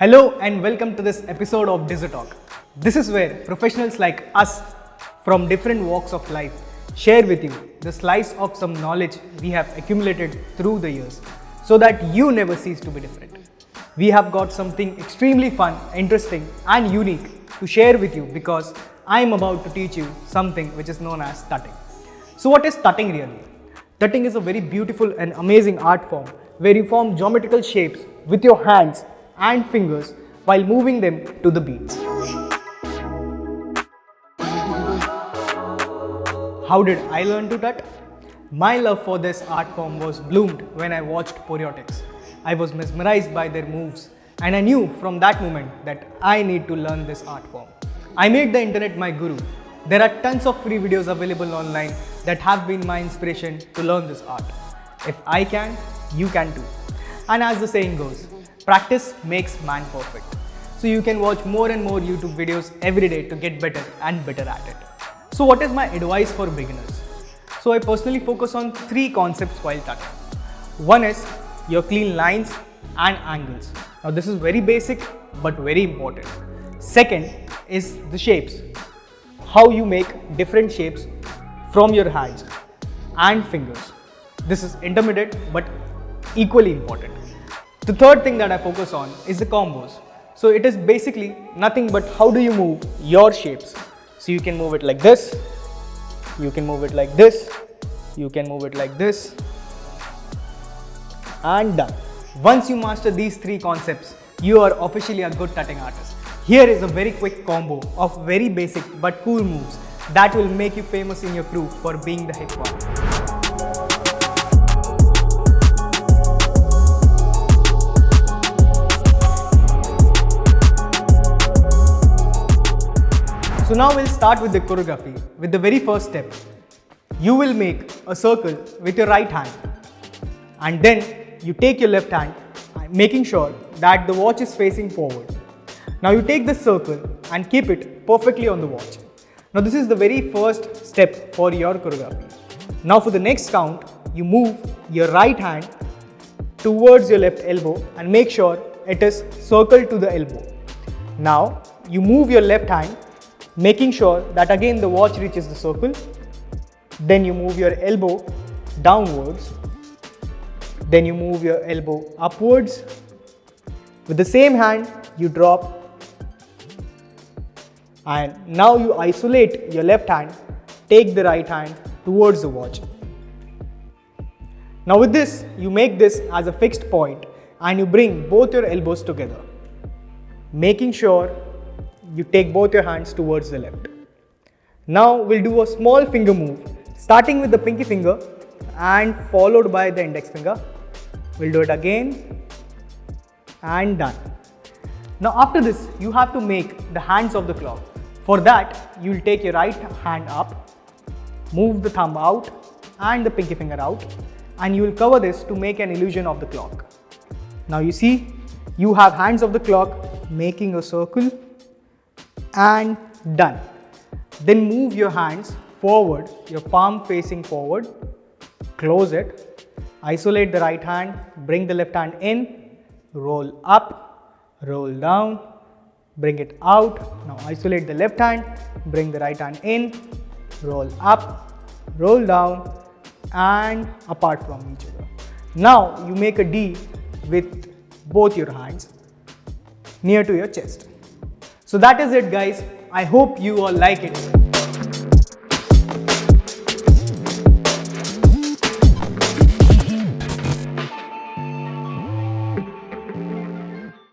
Hello and welcome to this episode of DIZO Talk. This is where professionals like us from different walks of life share with you the slice of some knowledge we have accumulated through the years so that you never cease to be different. We have got something extremely fun, interesting and unique to share with you because I am about to teach you something which is known as tutting. So what is tutting really? Tutting is a very beautiful and amazing art form where you form geometrical shapes with your hands and fingers while moving them to the beats. How did I learn to tut? My love for this art form was bloomed when I watched Tuttix. I was mesmerized by their moves and I knew from that moment that I need to learn this art form. I made the internet my guru. There are tons of free videos available online that have been my inspiration to learn this art. If I can, you can too. And as the saying goes, practice makes man perfect. So you can watch more and more YouTube videos every day to get better and better at it. So what is my advice for beginners? So I personally focus on three concepts while tutting. One is your clean lines and angles. Now this is very basic but very important. Second is the shapes. How you make different shapes from your hands and fingers. This is intermediate but equally important. The third thing that I focus on is the combos. So it is basically nothing but how do you move your shapes. So you can move it like this, you can move it like this, you can move it like this, and done. Once you master these three concepts, you are officially a good tutting artist. Here is a very quick combo of very basic but cool moves that will make you famous in your crew for being the hip one. So now we'll start with the choreography. With the very first step, you will make a circle with your right hand and then you take your left hand, making sure that the watch is facing forward. Now you take this circle and keep it perfectly on the watch. Now this is the very first step for your choreography. Now for the next count, you move your right hand towards your left elbow and make sure it is circled to the elbow. Now you move your left hand, making sure that again the watch reaches the circle. Then you move your elbow downwards. Then you move your elbow upwards. With the same hand, you drop. And now you isolate your left hand, take the right hand towards the watch. Now with this, you make this as a fixed point and you bring both your elbows together, making sure you take both your hands towards the left. Now we'll do a small finger move, starting with the pinky finger and followed by the index finger. We'll do it again and done. Now after this, you have to make the hands of the clock. For that, you'll take your right hand up, move the thumb out and the pinky finger out, and you will cover this to make an illusion of the clock. Now you see, you have hands of the clock making a circle and done. Then move your hands forward, your palm facing forward, close it, isolate the right hand, bring the left hand in, roll up, roll down, bring it out. Now isolate the left hand, bring the right hand in, roll up, roll down and apart from each other. Now you make a D with both your hands near to your chest. So that is it guys. I hope you all like it.